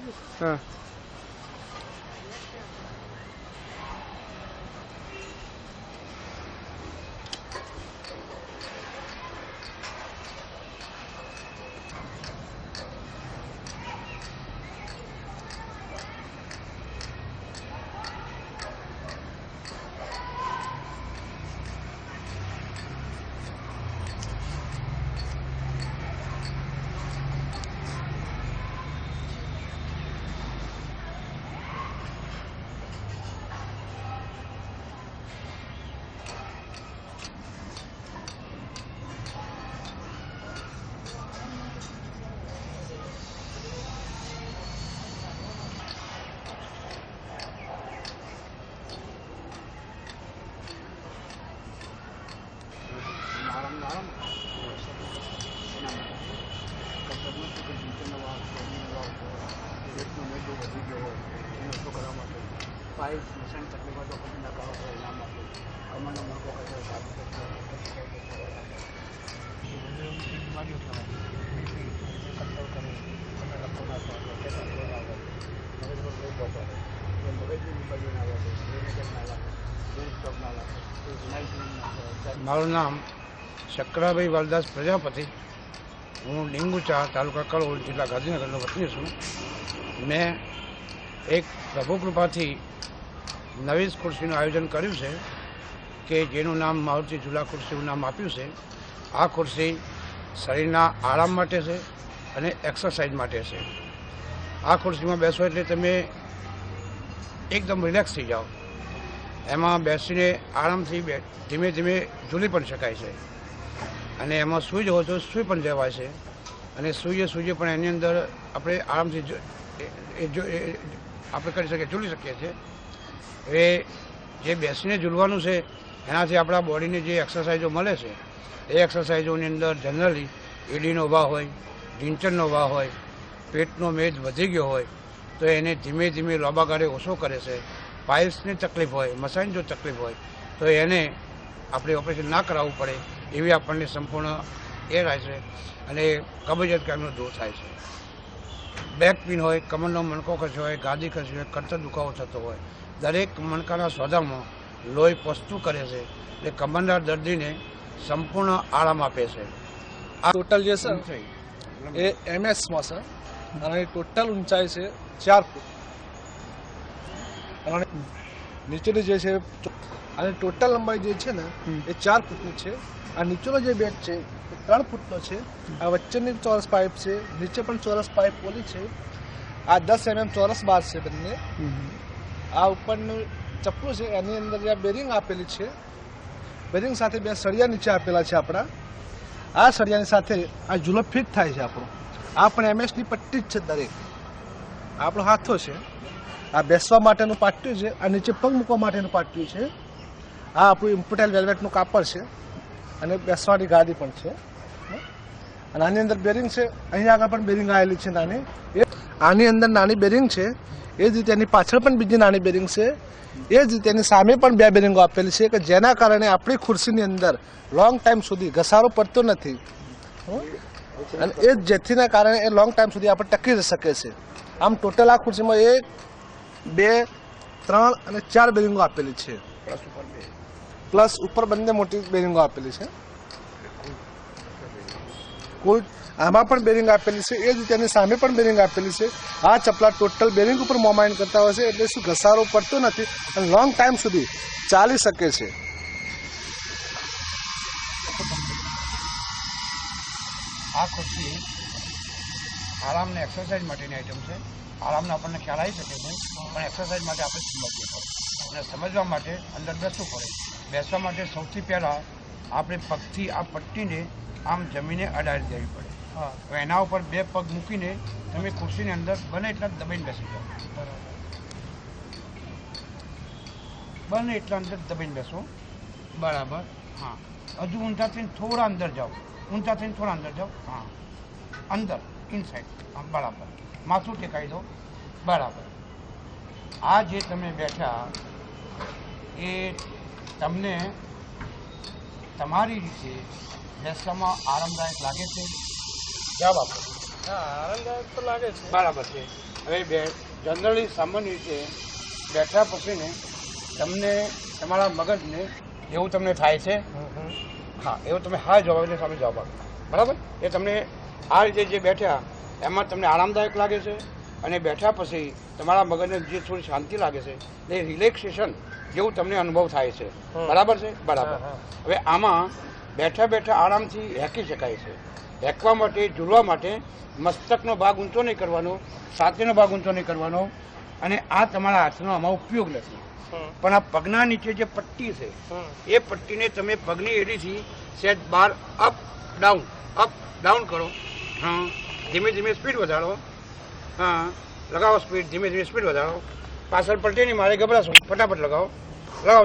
हाँ મારું નામ શકરાભાઈ વાલદાસ પ્રજાપતિ, હું ડીંગુચા તાલુકા કલોલ જિલ્લા ગાંધીનગરનો વતની છું. મેં એક પ્રભુ કૃપાથી નવી ખુરશીનું આયોજન કર્યું છે કે જેનું નામ મારુતિ ઝૂલા ખુરશીનું નામ આપ્યું છે. આ ખુરશી શરીરના આરામ માટે છે અને એક્સરસાઇઝ માટે છે. આ ખુરશીમાં બેસો એટલે તમે એકદમ રિલેક્સ થઈ જાઓ. એમાં બેસીને આરામથી ધીમે ધીમે ઝૂલી પણ શકાય છે અને એમાં સૂઈ જવો તો સૂઈ પણ જવાય છે અને સૂઈએ પણ એની અંદર આપણે આરામથી આપણે કરી શકીએ, ઝૂલી શકીએ છીએ. એ જે બેસીને ઝૂલવાનું છે એનાથી આપણા બોડીને જે એક્સરસાઇઝો મળે છે એ એક્સરસાઇઝોની અંદર જનરલી એડીનો વા હોય, ઢીંચણનો વા હોય, પેટનો મેદ વધી ગયો હોય તો એને ધીમે ધીમે લાંબા ગાળે ઓછો કરે છે. પાઇલ્સની તકલીફ હોય, મસાઈની જો તકલીફ હોય તો એને આપણે ઓપરેશન ના કરાવવું પડે એવી આપણને સંપૂર્ણ એ રહે છે અને કબજિયાત કામનો દૂર થાય છે. બેક પેઇન હોય, કમરનો મણકો ખસ્યો હોય, ગાદી ખસી હોય, કળતર દુખાવો થતો હોય, દરેક મણકાના સોદામાં લોહી પસતું કરે છે એટલે કમરના દર્દીને સંપૂર્ણ આરામ આપે છે. આ ટોટલ જે છે એ MS-માં છે અને ટોટલ ઊંચાઈ છે 4 ફૂટ અને નીચેની જે છે અને ટોટલ લંબાઈ જે છે ને એ 4 ફૂટની છે. આ નીચેનો જે બેડ છે એ 3 ફૂટનો છે. આ વચ્ચેની ચોરસ પાઇપ છે, નીચે પણ ચોરસ પાઇપ ઓલી છે. આ 10 mm ચોરસ બાર છે બંને. આ ઉપરનું ચપ્પુ છે એની અંદર જે બેરિંગ આપેલી છે, બેરિંગ સાથે 2 સળિયા નીચે આપેલા છે આપણા. આ સળિયાની સાથે આ ઝૂલો ફિટ થાય છે આપણો. આ પણ MS-ની પટ્ટી જ છે દરેક. આપણો હાથો છે. આ બેસવા માટેનું પાટિયું છે, આ નીચે પગ મૂકવા માટેનું પાટિયું છે. આ આપણું ઇમ્પોર્ટેડ વેલ્વેટનું કાપડ છે અને બેસવાની ગાદી પણ છે. અને આની અંદર બેરિંગ છે, અહીંયા આગળ પણ બેરિંગ આવેલી છે નાની. આની અંદર નાની બેરિંગ છે, એ જ રીતે એની પાછળ પણ બીજી નાની બેરિંગ છે. એ જ રીતે એની સામે પણ 2 બેરિંગો આપેલી છે કે જેના કારણે આપણી ખુરશીની અંદર લોંગ ટાઈમ સુધી ઘસારો પડતો નથી અને એ જેથીના કારણે એ લોંગ ટાઈમ સુધી આપણે ટકી શકે છે. આમ ટોટલ આ ખુરશીમાં 1, 2, 3 અને 4 બેરિંગો આપેલી છે, પ્લસ ઉપર બંને મોટી બેરિંગો આપેલી છે. કુલ આમાં પણ બેરિંગ આપેલી છે, એ જ રીતે એની સામે પણ બેરિંગ આપેલી છે. આ ચપલા ટોટલ બેરિંગ ઉપર મોમાઇન કરતા હોય છે એટલે શું ઘસારો પડતો નથી અને લોંગ ટાઈમ સુધી ચાલી શકે છે. આ ખુરશી આરામને એક્સરસાઇઝ માટેની આઈટમ છે. આરામનો આપણને ખ્યાલ આવી શકે છે પણ એક્સરસાઇઝ માટે આપણે સમજવું પડે અને સમજવા માટે અંદર બેસવું પડે. બેસવા માટે સૌથી પહેલાં આપણે પગથી આ પટ્ટીને આમ જમીને અડાડી દેવી પડે. તો એના ઉપર 2 પગ મૂકીને તમે ખુરશીની અંદર બને એટલા દબાઈને બેસી જાઓ. બને એટલા અંદર દબાઈને બેસો. બરાબર. હા, હજુ ઊંચા થઈને થોડા અંદર જાઓ. ઊંચા થઈને થોડા અંદર જાઓ. હા, અંદર ઇનસાઇડ. હા, બરાબર. માથું ટેકાઈ દો. બરાબર. આ જે તમે બેઠા એ તમને તમારી રીતે બેસવામાં આરામદાયક લાગે છે? જવાબ આપો. હા, આરામદાયક તો લાગે છે. બરાબર છે. હવે જનરલી સામાન્ય રીતે બેઠા પછીને તમને તમારા મગજને એવું તમને થાય છે, હા એવું તમે હા જવાબ એટલે સામે જવાબ આપો, બરાબર. એ તમને આ રીતે જે બેઠા એમાં તમને આરામદાયક લાગે છે, અને બેઠા પછી તમારા મગજને જે થોડી શાંતિ લાગે છે એ રિલેક્સેશન જેવું તમને અનુભવ થાય છે, બરાબર છે, બરાબર. હવે આમાં બેઠા બેઠા આરામથી હેકી શકાય છે. હેકવા માટે, ઝૂલવા માટે મસ્તકનો ભાગ ઊંચો નહીં કરવાનો, છાતીનો ભાગ ઊંચો નહીં કરવાનો, અને આ તમારા હાથનો આમાં ઉપયોગ નથી. પણ આ પગના નીચે જે પટ્ટી છે એ પટ્ટીને તમે પગની એડીથી સેટ બાર અપ ડાઉન કરો. હા, ધીમે ધીમે સ્પીડ વધારો. હા, લગાવો સ્પીડ, ધીમે ધીમે સ્પીડ વધારો. પાછળ પટ્ટી નહીં મારે ગભરાશો, ફટાફટ લગાવો,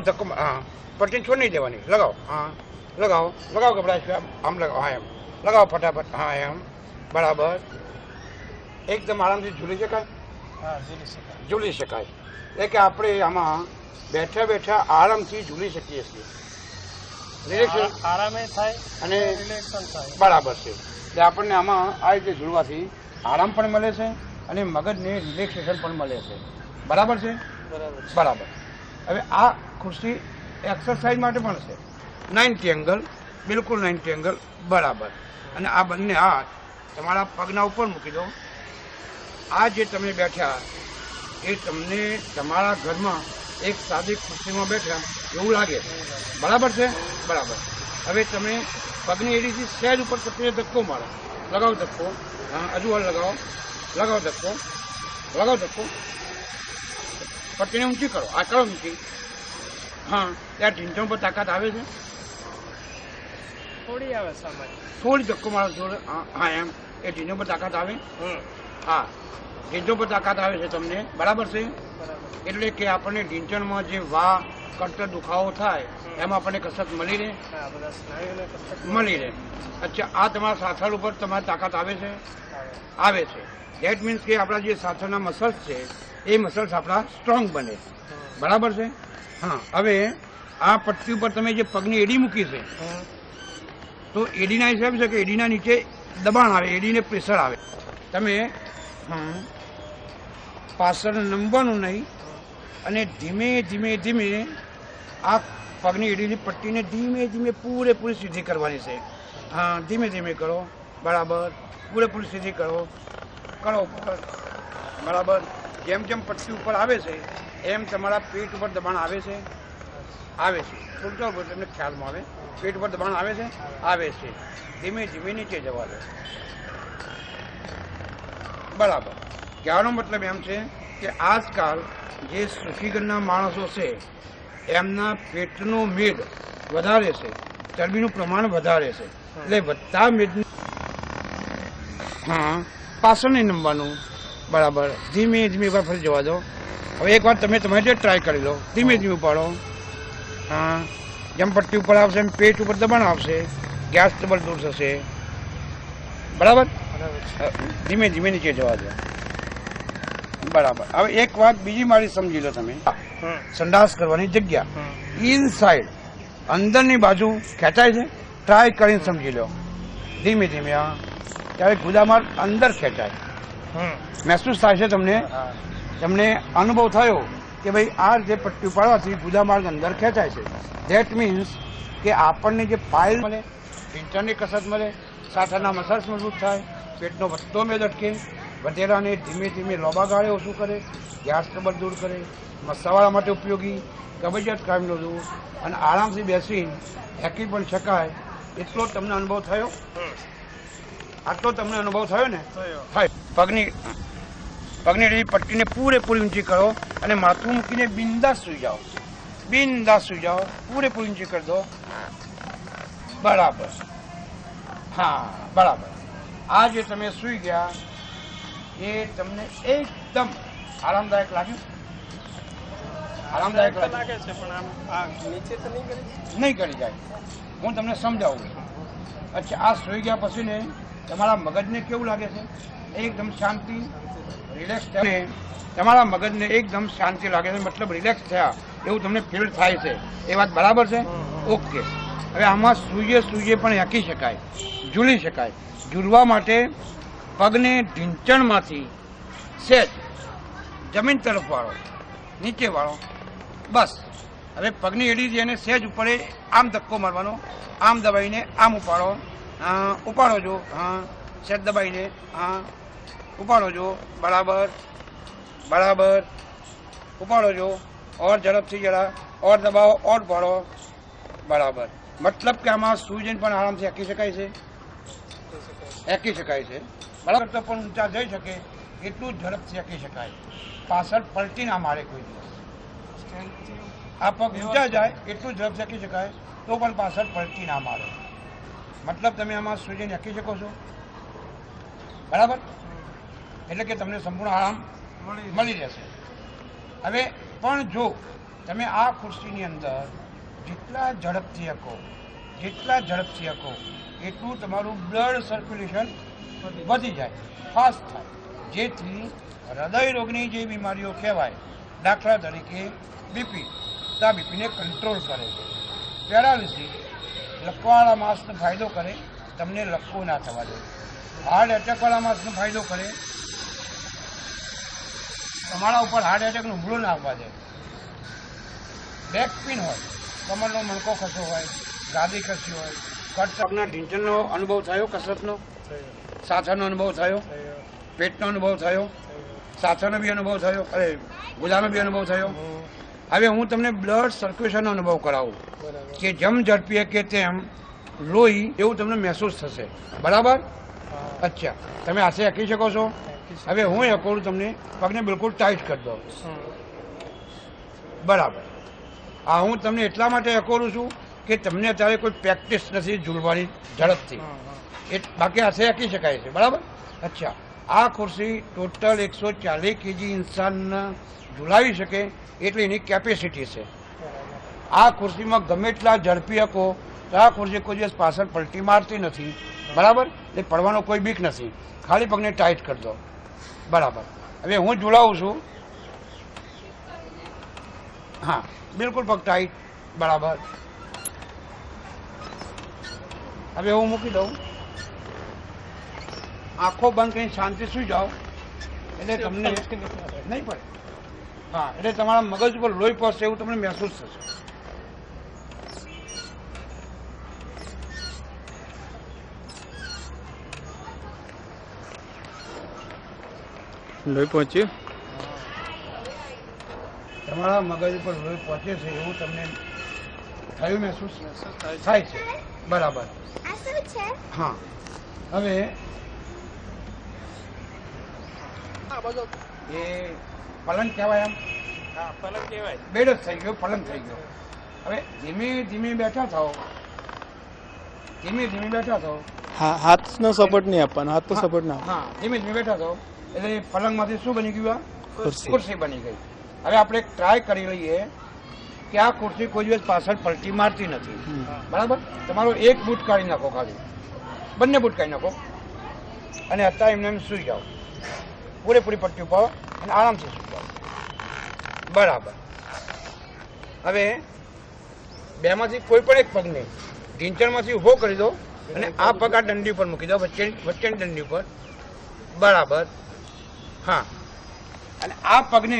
ધક્કો. હા, પટ્ટી છોડ નહીં દેવાની, લગાવો. હા, લગાવો ગભરાશ, આમ લગાવો. હા, એમ લગાવો ફટાફટ. હા, એમ બરાબર. એકદમ આરામથી ઝૂલી શકાય. ઝૂલી શકાય એટલે કે આપણે આમાં બેઠા બેઠા આરામથી ઝૂલી શકીએ છીએ. રિલેક્શન આરામે થાય અને રિલેક્શન થાય, બરાબર છે. એટલે આપણને આમાં આ રીતે ઝૂલવાથી આરામ પણ મળે છે અને મગજને રિલેક્સેશન પણ મળે છે, બરાબર છે, બરાબર. હવે આ ખુરશી એક્સરસાઇઝ માટે પણ છે. 90 એંગલ, બિલકુલ 90 એંગલ, બરાબર. અને આ બંને હાથ તમારા પગના ઉપર મૂકી દો. આ જે તમે બેઠા એ તમને તમારા ઘરમાં એક સાદી ખુરશીમાં બેઠા એવું લાગે, બરાબર છે, બરાબર. હવે તમે પગની એડીથી સહેજ ઉપર પટ્ટીને ધક્કો મારો, લગાવો ધક્કો. હા, હજુ લગાવો ધક્કો. પટ્ટીને ઊંચી કરો, આ કરો ઊંચી. હા, ત્યાં ઢીંચણ પર તાકાત આવે છે, થોડી આવે સામાન્ય, થોડી ધક્કો મારો થોડો. હા, એમ એ ઢીંચણ પર તાકાત આવે. હા, ઢીંચણ પર તાકાત આવે છે તમને, બરાબર છે. એટલે કે આપણને ઢીંચણમાં જે વાહ કડતર દુખાવો થાય એમાં આપણને કસરત મળી રહે. અચ્છા, આ તમારા સાથળ ઉપર તમારી તાકાત આવે છે. ધેટ મીન્સ કે આપણા જે સાથળના મસલ્સ છે એ મસલ્સ આપણા સ્ટ્રોંગ બને, બરાબર છે. હા, હવે આ પટ્ટી ઉપર તમે જે પગની એડી મૂકી છે તો એડીના હિસાબે છે કે એડીના નીચે દબાણ આવે, એડીને પ્રેશર આવે. તમે પાછળ નમવાનું નહીં અને ધીમે ધીમે આ પગની એડીની પટ્ટીને ધીમે ધીમે પૂરેપૂરી સીધી કરવાની છે. હા, ધીમે ધીમે કરો, બરાબર. પૂરેપૂરી સીધી કરો ઉપર, બરાબર. જેમ જેમ પટ્ટી ઉપર આવે છે એમ તમારા પેટ ઉપર દબાણ આવે છે. થોડું તમને ખ્યાલમાં આવે, પેટ ઉપર દબાણ આવે છે. ધીમે ધીમે નીચે જવા દો, બરાબર. કહેવાનો મતલબ એમ છે કે આજકાલ જે સુખી ઘરના માણસો છે એમના પેટનો મેદ વધારે છે, ચરબીનું પ્રમાણ વધારે છે. એટલે વધતા મેદ, હા, પાછળ નહીં નમવાનું, બરાબર. ધીમે ધીમે એકવાર ફરી જવા દો. હવે એકવાર તમે તમારી રીતે ટ્રાય કરી લો, ધીમે ધીમે ઉપાડો. હા, જેમ પટ્ટી ઉપર આવશે એમ પેટ ઉપર દબાણ આવશે, ગેસ ટ્રબલ દૂર થશે, બરાબર. ધીમે ધીમે નીચે જવા દો, બરાબર. હવે એક વાત બીજી મારી સમજી લો તમે. સંડાસ કરવાની જગ્યા ઇનસાઇડ, અંદરની બાજુ ખેંચાય છે, ટ્રાય કરીને સમજી લો. ધીમે ધીમે ત્યારે ગુદામાર અંદર ખેંચાય, મહેસૂસ થાય છે તમને અનુભવ થયો કે ભાઈ આ જે પટ્ટી પાડવાથી ગુદામાર્ગ અંદર ખેંચાય છે. ધેટ મીન્સ કે આપણને જે પાયલ મળે, ઢીંચણની કસરત મળે, સાથળના મસલ્સ મજબૂત થાય, પેટનો વધતો મેદ અટકે, વધેલાને ધીમે ધીમે લોબા ગાળે ઓછું કરે, ગેસ ટ્રબલ દૂર કરે, મસાવાળા માટે ઉપયોગી, કબજિયાત કાયમનો દૂર, અને આરામથી બેસી હેકી પણ શકાય. એટલો તમને અનુભવ થયો? આટલો તમને અનુભવ થયો ને? થાય. પગની પટ્ટીને પૂરેપૂરી ઊંચી કરો અને માથું મૂકીને બિંદાસ સૂઈ જાઓ. પૂરેપૂરી ઊંચી કરી દો, બરાબર. હા, બરાબર. આ જે તમે સૂઈ ગયા એ તમને એકદમ આરામદાયક લાગ્યું? આરામદાયક લાગે છે, પણ આમ નીચે તો નહીં કરી જાય. હું તમને સમજાવું છું. અચ્છા, આ સૂઈ ગયા પછી ને તમારા મગજને કેવું લાગે છે? એકદમ શાંતિ, રિલેક્સ. તમારા મગજને એકદમ શાંતિ લાગે છે, મતલબ રિલેક્સ થયા એવું તમને ફીલ થાય છે. એ વાત બરાબર છે? ઓકે. હવે આમાં સૂઈએ પણ હેકી શકાય, ઝૂલી શકાય. ઝૂલવા માટે પગને ઢીંચણમાંથી સેજ જમીન તરફ વાળો, નીચે વાળો, બસ. હવે પગની એડી છે એને સહેજ ઉપર આમ ધક્કો મારવાનો, આમ દબાઈને આમ ઉપાડો, ઉપાડો જો, હા, સહેજ દબાઈને, હા, ઉપાડો જો, બરાબર બરાબર, ઉપાડો જો, ઓર ઝડપથી જરા, ઓર દબાવો, ઓર ઉપાડો, બરાબર. મતલબ કે આમાં સુઈ જઈને પણ આરામથી હાંકી શકાય છે, હાંકી શકાય છે, બરાબર. તો પણ ઊંચા જઈ શકે એટલું જ ઝડપથી હાંકી શકાય. પાછળ પલટી ના મારે કોઈ દિવસ. આ પગ ઊંચા જાય એટલું જ ઝડપ હાંકી શકાય, તો પણ પાછળ પલટી ના મારે. મતલબ તમે આમાં સુઈ જઈને હાંકી શકો છો, બરાબર. એટલે કે તમને સંપૂર્ણ આરામ મળી જશે. હવે પણ જો તમે આ ખુરશીની અંદર જેટલા ઝડપથી હકો એટલું તમારું બ્લડ સર્ક્યુલેશન વધી જાય, ફાસ્ટ થાય, જેથી હૃદય રોગની જે બીમારીઓ કહેવાય, દાખલા તરીકે બીપી, તો આ બીપીને કંટ્રોલ કરે છે. પેરાલિસિસ, લકવાળા માસનો ફાયદો કરે, તમને લકવો ના થવા દે. હાર્ટ એટેકવાળા માસનો ફાયદો કરે, તમારા ઉપર હાર્ટ એટેકનો હુમલો ના આવવા દે. બેક પેઇન હોય, કમરનો મણકો ખસો હોય, ગાદી ખસી હોય, પગના ઢીંચણનો અનુભવ થયો, કસરતનો સાથળનો અનુભવ થયો, પેટનો અનુભવ થયો, સાથળનો બી અનુભવ થયો, અરે ગુલાનો બી અનુભવ થયો. હવે હું તમને બ્લડ સર્ક્યુલેશનનો અનુભવ કરાવું કે જેમ ઝડપીએ કે તેમ લોહી એવું તમને મહેસૂસ થશે, બરાબર. અચ્છા, તમે હાથે હાંકી શકો છો. હવે હું એ કરું, તમને પગને બિલકુલ ટાઈટ કરી દો, બરાબર. આ હું તમને એટલા માટે કરું છું કે તમને અત્યારે કોઈ પ્રેક્ટિસ નથી ઝૂલવાની ઝડપથી, બાકી હાથે હાંકી શકાય છે, બરાબર. અચ્છા, આ ખુરશી ટોટલ 140 kg ઇન્સાનને ઝૂલાવી શકે એટલી એની કેપેસિટી છે. આ ખુરશીમાં ગમે એટલા ઝડપી હકો તો આ ખુરશી કોઈ દિવસ પાછળ પલટી મારતી નથી, બરાબર. એ પડવાનો કોઈ બીક નથી, ખાલી પગને ટાઈટ કરી દો, બરાબર. હવે હું ઝૂલાવું છું, હા, બિલકુલ પગ ટાઈટ, બરાબર. હવે હું મૂકી દઉં, આંખો બંધ કરીને શાંતિ સુઈ જાઓ, એટલે તમને નહીં પડે. હા, એટલે તમારા મગજ ઉપર લોહી પહોંચશે એવું તમને મહેસૂસ થશે. લોહી પહોંચ્યું, તમારા મગજ ઉપર લોહી પહોંચે છે એવું તમને થયું, મહેસૂસ થાય છે, બરાબર. હા, હવે એ પલંગ કહેવાય, એમ પલંગ કહેવાય, બેડ જ થઈ ગયો, પલંગ થઈ ગયો. હવે ધીમે ધીમે બેઠા થાઓ, ધીમે ધીમે બેઠા થાઓ. હાથનો સપોર્ટ નહીં આપવાનો, હાથ તો સપોર્ટ ના. હા, ધીમે ધીમે બેઠા થાઓ એટલે પલંગમાંથી શું બની ગયું? ખુરશી બની ગઈ. હવે આપણે એક ટ્રાય કરી લઈએ કે આ ખુરશી કોઈ દિવસ પાછળ પલટી મારતી નથી, બરાબર. તમારો એક બૂટ કાઢી નાખો, ખાલી બંને બૂટ કાઢી નાખો અને અત્યારે એમને એમ સૂઈ જાઓ, પૂરેપૂરી પટ્ટી ઉપાડો અને આરામથી સૂઈ જાઓ, બરાબર. હવે બેમાંથી કોઈ પણ એક પગને ઢીંચણમાંથી ઊભો કરી દો અને આ પગ આ દંડી ઉપર મૂકી દો, વચ્ચેની દંડી ઉપર, બરાબર. હા, અને આ પગને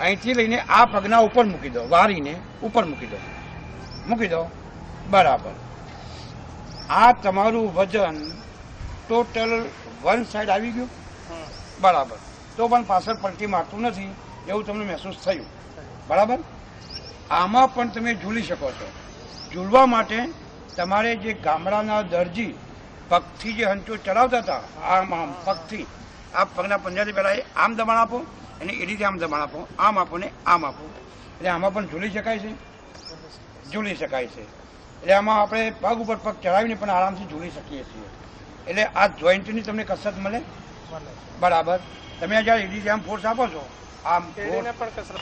અહીંથી લઈને આ પગના ઉપર મૂકી દો, વારીને ઉપર મૂકી દો, બરાબર. આ તમારું વજન ટોટલ વન સાઈડ આવી ગયું, બરાબર. તો પણ પાછળ પલટી મારતું નથી એવું તમને મહેસૂસ થયું, બરાબર. આમાં પણ તમે ઝૂલી શકો છો. ઝૂલવા માટે તમારે જે ગામડાના દરજી પગથી જે હંચો ચલાવતા હતા, આમ પગથી, આ પગના પંજાથી પહેલાં આમ દબાણ આપો અને એ રીતે આમ દબાણ આપો, આમ આપો ને આમ આપો, એટલે આમાં પણ ઝૂલી શકાય છે, એટલે આમાં આપણે પગ ઉપર પગ ચડાવીને પણ આરામથી ઝૂલી શકીએ છીએ. એટલે આ જોઈન્ટની તમને કસરત મળે, બરાબર. તમે જ્યારે એડીથી આમ ફોર્સ આપો છો, આમ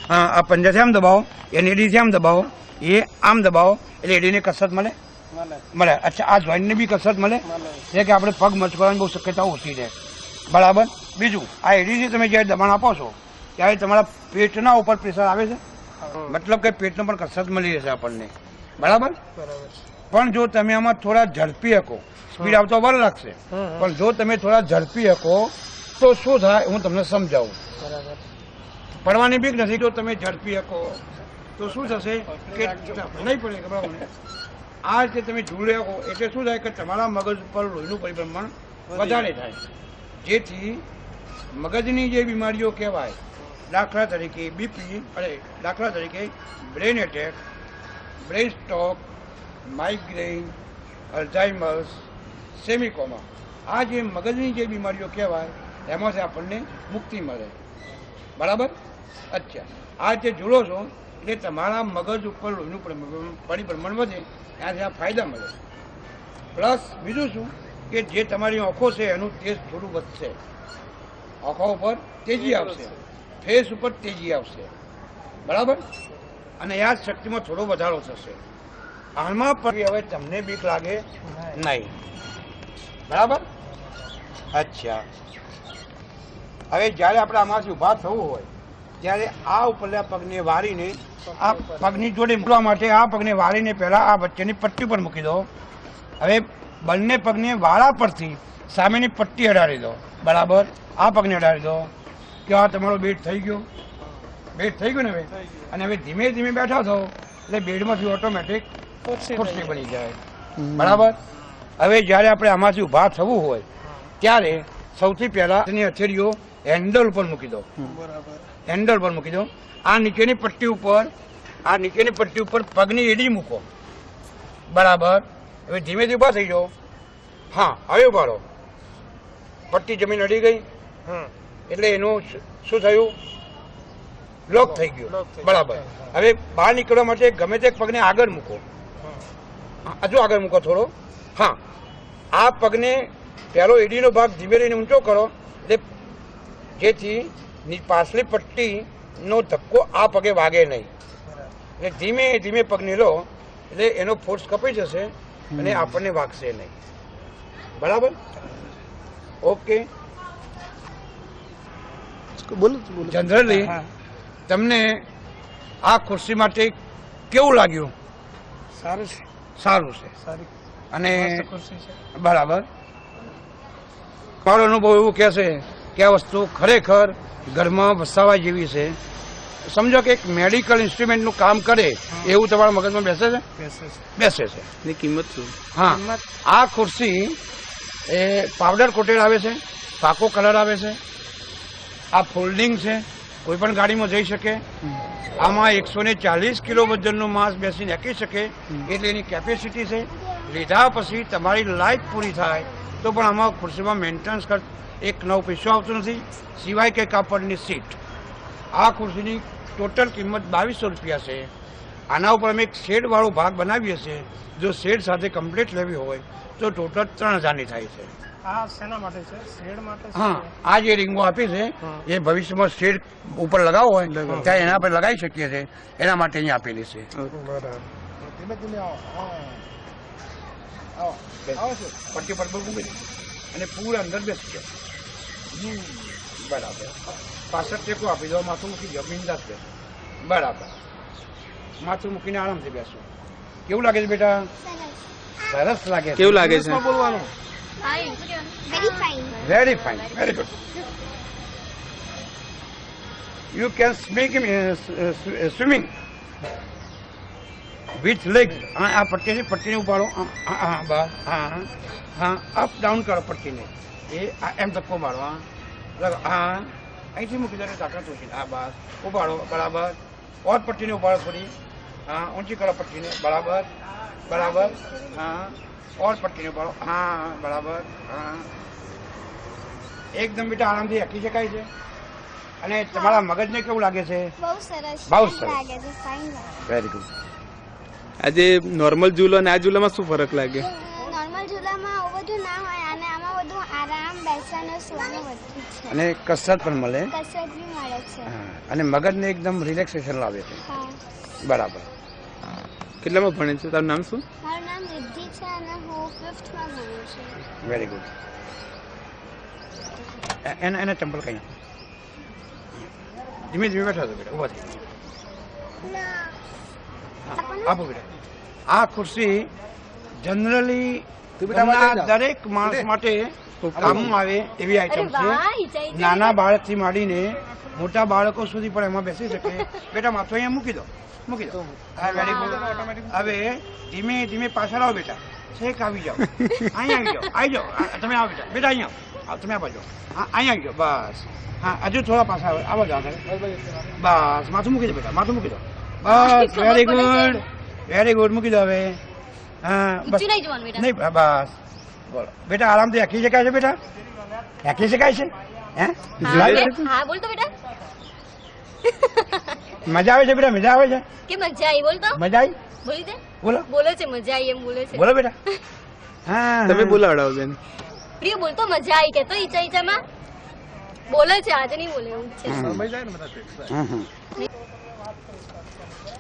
હા, આ પંજાથી આમ દબાવો, એને એડીથી આમ દબાવો, એ આમ દબાવો, એટલે એડીને કસરત મળે. અચ્છા, આ જોઈન્ટને બી કસરત મળે છે કે આપણે પગ મચકવાની બહુ શક્યતા ઓછી રહે, બરાબર. બીજું, આ એડીથી તમે જ્યારે દબાણ આપો છો ત્યારે તમારા પેટના ઉપર પ્રેશર આવે છે, મતલબ કે પેટનો પણ કસરત મળી રહેશે આપણને, બરાબર. પણ જો તમે આમાં થોડા ઝડપી હકો, સ્પીડ આવતો વાર લાગશે, પણ જો તમે થોડા ઝડપી હકો તો શું થાય હું તમને સમજાવું. પડવાની બીક નથી. જો તમે ઝડપી શકો તો શું થશે કે નહીં પડે ગભરાવો નહીં. આ રીતે તમે ઝૂલી શકો એટલે શું થાય કે તમારા મગજ ઉપર લોહીનું પરિભ્રમણ વધારે થાય, જેથી મગજની જે બીમારીઓ કહેવાય, દાખલા તરીકે બીપી, દાખલા તરીકે brain attack, brain stroke, migraine, Alzheimer's, semicoma, આ જે મગજની જે બીમારીઓ કહેવાય એમાંથી આપણને મુક્તિ મળે. બરાબર? અચ્છા, આ જે ઝૂલો છો એટલે તમારા મગજ ઉપર લોહીનું પરિભ્રમણ વધે, ત્યાંથી આ ફાયદા મળે. પ્લસ બીજું શું કે જે તમારી આંખો છે એનું તેજ થોડું વધશે, આંખો ઉપર તેજી આવશે, ફેસ ઉપર તેજી આવશે. બરાબર? અને યાદ શક્તિમાં થોડો વધારો થશે. આમાં પણ હવે તમને બીક લાગે નહીં. બરાબર? અચ્છા, હવે જ્યારે આપણે આમાંથી ઊભા થવું હોય ત્યારે આ ઉપરના પગને વાળીને આ પગની જોડે મૂકવા માટે આ પગને વાળીને પહેલાં આ વચ્ચેની પટ્ટી પર મૂકી દો. હવે બંને પગને વાળા પરથી સામેની પટ્ટી અડાડી દો. બરાબર? આ પગને અડાડી દો કે આ તમારો બેડ થઈ ગયો. બેડ થઈ ગયું ને હવે, અને હવે ધીમે ધીમે બેઠા થો એટલે બેડમાંથી ઓટોમેટિક ખુરશી બની જાય. બરાબર? હવે જ્યારે આપણે આમાંથી ઊભા થવું હોય ત્યારે સૌથી પહેલાં એની હથેળીઓ હેન્ડલ ઉપર મૂકી દો. હેન્ડલ પર મૂકી દો. આ નીચેની પટ્ટી ઉપર પગની એડી મૂકો. બરાબર? હવે ધીમેથી ઊભા થઈ જાઓ. હા, હવે ઉભા રહો. પટ્ટી જમીન અડી ગઈ એટલે એનું શું થયું? લોક થઈ ગયું. બરાબર? હવે બહાર નીકળવા માટે ગમે તે પગને આગળ મૂકો. હજુ આગળ મૂકો થોડો. હા, આ પગને પહેલો એડીનો ભાગ ધીમે રહીને ઊંચો કરો એટલે જેથી પાછલી પટ્ટીનો ધક્કો આ પગે વાગે નહીં. એટલે ધીમે ધીમે પગને લો એટલે એનો ફોર્સ કપાઈ જશે અને આપણને વાગશે નહીં. બરાબર? ઓકે. જનરલી તમને આ ખુરશી માટે કેવું લાગ્યું? સારું છે. અને બરાબર, મારો અનુભવ એવું કહેશે કે આ વસ્તુ ખરેખર ઘરમાં વસાવા જેવી છે. સમજો કે એક મેડિકલ ઇન્સ્ટ્રુમેન્ટનું કામ કરે એવું તમારા મગજમાં બેસે છે? બેસે છે. એની કિંમત શું? હા, આ ખુરશી એ પાવડર કોટેડ આવે છે, પાકો કલર આવે છે, આ ફોલ્ડિંગ છે, કોઈ પણ ગાડીમાં જઈ શકે. આમાં 140 કિલો વજનનું માસ બેસીને આપી શકે એટલે એની કેપેસિટી છે. લીધા પછી તમારી લાઈફ પૂરી થાય તો પણ આમાં ખુરશીમાં મેન્ટેનન્સ ખર્ચ 1 પૈસો આવતો નથી, સિવાય કે કાપડની સીટ. આ ખુરશીની ટોટલ કિંમત 2200 રૂપિયા છે. આના ઉપર અમે એક શેડવાળો ભાગ બનાવીએ છીએ. જો શેડ સાથે કમ્પ્લીટ લેવી હોય તો ટોટલ 3000ની થાય છે. હા, આ જે રીંગો આપી છે એ ભવિષ્યમાં શેડ ઉપર લગાવવો હોય ત્યાં એના પર લગાવી શકીએ છીએ, એના માટે અહીંયા આપેલી છે. પટ્ટી પર મૂકી અને પૂરા અંદર બેસી જાય. બરાબર. પાછળ ટેકો આપી દો, માથું મૂકી દો, બિંદાસ બેસો. બરાબર. માથું મૂકીને આરામથી બેસો. કેવું લાગે છે બેટા? સરસ લાગે છે. કેવું લાગે છે? બોલવાનું very fine, very good. You can swimming with legs. આ પટ્ટીને ઉપાડો. હા, બસ. હા હા, અપ ડાઉન કરો પટ્ટીને. એ એમ ધક્કો મારો. હા, અહીંથી મૂકી દો, તાકાત ઓછી. હા, બસ. ઉપાડો. બરાબર. ઓર પટ્ટીને ઉપાડો થોડી. હા, ઊંચી કરો પટ્ટીને. બરાબર. બરાબર. હા, ઓર પટ્ટીને ઉપાડો. હા, બરાબર. હા, એકદમ બેટા આરામથી હકી શકાય છે. અને તમારા મગજને કેવું લાગે છે? બહુ સરસ. બહુ સરસ. લાગે છે, ફાઇન લાગે. Very good. આજે નોર્મલ ઝૂલો અને આ ઝૂલામાં શું ફરક લાગે? નોર્મલ ઝૂલામાં આવું બધું ના હોય અને આમાં બધું આરામ બેસવાનું સુવાનું બધું છે. અને કસરત પણ મળે. કસરત બી મળે છે. હા, અને મગજને એકદમ રિલેક્સેશન લાવે છે. હા. બરાબર. કેટલામાં ભણે છે? તારું નામ શું? મારું નામ રિદ્ધિ છે અને હું 5th માં ભણું છું. Very good. એને ચંપલ કઈ ધીમે ધીમે બેઠા છો બેટા, ઉભા થઈ. આપો બેટા. આ ખુરશી જનરલી દરેક માણસ માટે કામમાં આવે એવી આઈટમ છે. નાના બાળકથી માંડીને મોટા બાળકો સુધી પણ એમાં બેસી શકે. બેટા માથું અહીંયા મૂકી દો, મૂકી દો. હા, વેરી ગુડ. હવે ધીમે ધીમે પાછળ આવો બેટા, છેક આવી જાઓ, અહીંયા આવી જાઓ, તમે આવો બેટા, બેટા અહીંયા આવો, તમે આ બાજુ, હા અહીંયા આવી જાઓ, બસ. હા, હજુ થોડા પાછા આવે, આવો જાઓ તમે. બસ, માથું મૂકી દો બેટા, માથું મૂકી દો, બસ. Very good, very good. મૂકી દો હવે. હા, બસ. ઊંચું નહીં જોવાનું બેટા. નહીં, બસ. બોલો બેટા, આરામથી હાકી શકાય છે બેટા, હાકી શકાય છે. હે હા બોલ તો બેટા. મજા આવે છે બેટા, મજા આવે છે, કે મજા આવી બોલ તો. મજા આવી. બોલી દે. બોલો બોલે છે મજા આવી એમ બોલે છે. બોલો બેટા. હા, તમે બોલાવડાવો બેન. પ્રિય બોલ તો મજા આવી કેતો ઈચા ઈચામાં બોલે છે, આજે નહીં બોલે એવું જ છે. સમય જાય ને બધા fix થાય.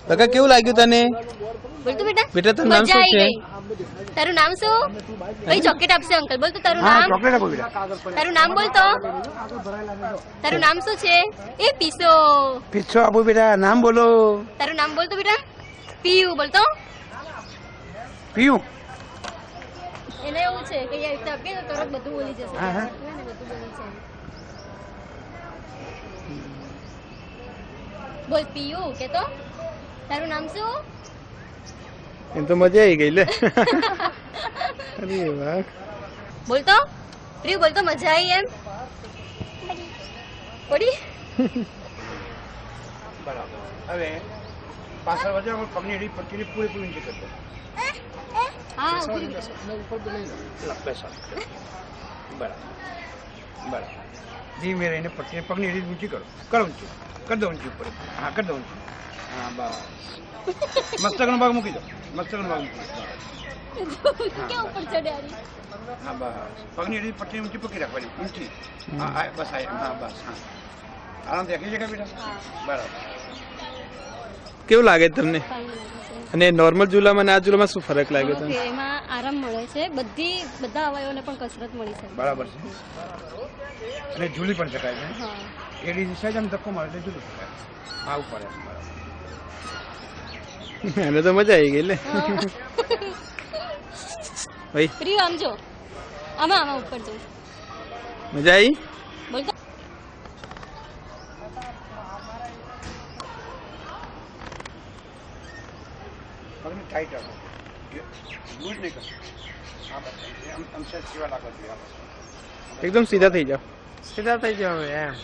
બકા કેવું લાગ્યું તને? બોલ તો બેટા. બેટા તારું નામ મજા શું આવી છે? ગઈ. તારું નામ શું? કઈ ચોકલેટ આપશે અંકલ? બોલ તો તારું હા, નામ. ચોકલેટ આપો બેટા. તારું નામ બોલ તો. તારું નામ શું છે? એ પીસો. પીછો આપો બેટા, નામ બોલો. તારું નામ બોલ તો બેટા. પીયુ બોલ તો. પીયું. એને એવું છે કે યાર રીતે આપીએ તો તરત બધું બોલી જશે. હા, હા. બધું બોલે છે. બોલ પીયુ કે તો. તારું નામ શું? એમ તો મજા આવી ગઈ લે. અરે વાહ. બોલ તો. પ્રિય બોલ તો મજા આવી એમ. પડી. બરાબર. હવે પાછળ વધે પગની એડી પટ્ટીની પૂરેપૂરી નીચે કરી દો. હા ઉભી રહી બેટા. બેસો. બરાબર, બરાબર. ધીમે રહીને પટ્ટીને પગની એડી ઊંચી કરો, કરો ઊંચી, કરી દો ઊંચી ઉપર. હા, કરી દો ઊંચી. હા, બસ. મસ્તકનો ભાગ મૂકી દો, મસ્તકનો ભાગ મૂકી દો. ક્યાં ઉપર ચડ્યા? હા, બસ. પગની એડી પટ્ટી ઊંચી પકડી રાખવાની, ઊંચી. હા, હા, બસ. હા, બસ. હા, આરામથી રાખી શકાય બેટા. બરાબર. કેવું લાગે તમને? ફાઇન લાગે છે. અને નોર્મલ ઝૂલામાં અને આ ઝૂલામાં શું ફરક લાગ્યો ઓકે, તમને? એમાં આરામ મળે છે, બધા અવયવોને પણ કસરત મળી શકે. બરાબર છે. અને ઝૂલી પણ શકાય છે. હા. એડી દિશા જ આમ ધક્કો મારે એટલે ઝૂલી શકાય. હા, ઉપર બરાબર. એને તો મજા આવી ગઈ લે. ભાઈ પ્રિય આમ જો, આમાં ઉપર જો. મજા આવી? બોલ તો. પગને ટાઈટ રાખો, લૂઝ નહીં કરો. હા, બસ. આમ સેજ સેવા રાખવા જોઈએ. હા, બસ. એકદમ સીધા થઈ જાઓ. સીધા થઈ જાવ એમ.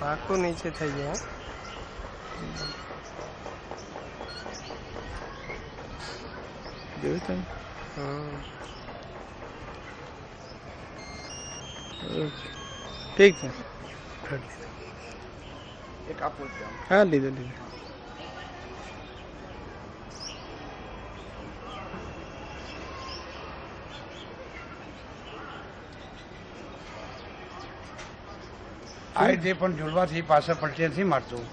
પાકું નીચે થઈ જાય. જોયું તમે? ઓકે. ઠીક છે. એક આપો જ આમ. હા લીધો લીધો. આ રીતે પણ ઝૂલવાથી પાછળ પટ્ટી નથી મારતું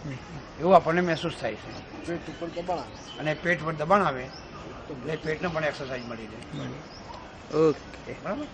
એવું આપણને મહેસૂસ થાય છે. પેટ ઉપર દબાણ આવે. અને પેટ પર દબાણ આવે એટલે પેટને પણ એક્સરસાઇઝ મળી જાય. ઓકે. બરાબર.